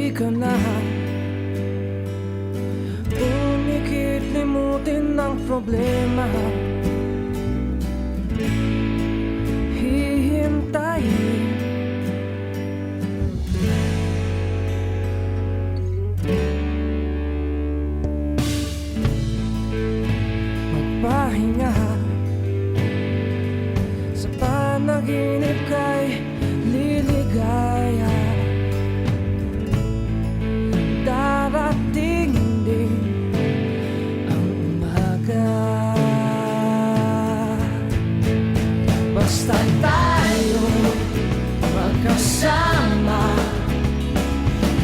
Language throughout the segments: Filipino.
di ka na umikit, limutin ang problema. Hihintayin magpahinga sa panaginip kay liligaya. Darating din ang umaga, basta tayo magkasama.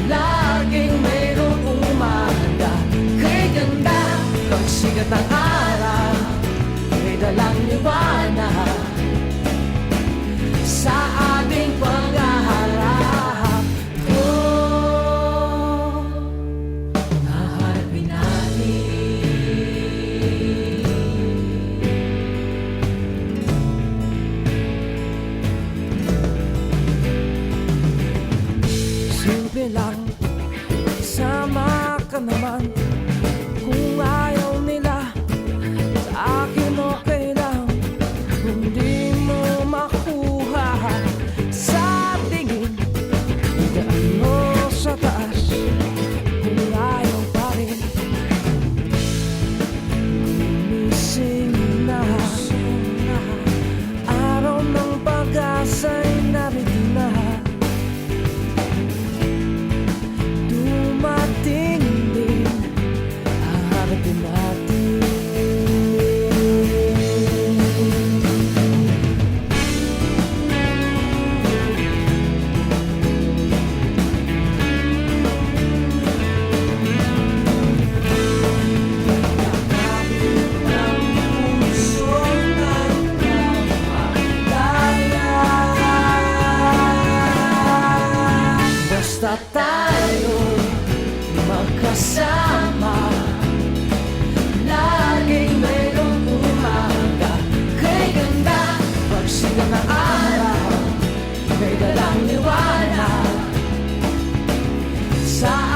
Laging mayroong umaga, kay ganda pagsikat ng araw, may dalang liwanag sa ating paghaharap. Oh, haharapin natin simple lang, sama ka naman. Kung ayaw nila sa akin, okay lang. Kung di mo makuha sa tingin, daan mo sa taas. Kung ayaw pa rin, gumising na. Araw ng pag-asa'y narinig na. Dumating din, haharapin natin. Basta tayo magkasama, laging mayroong umaga, kay ganda pagsikat ng araw, may dalang liwanag sa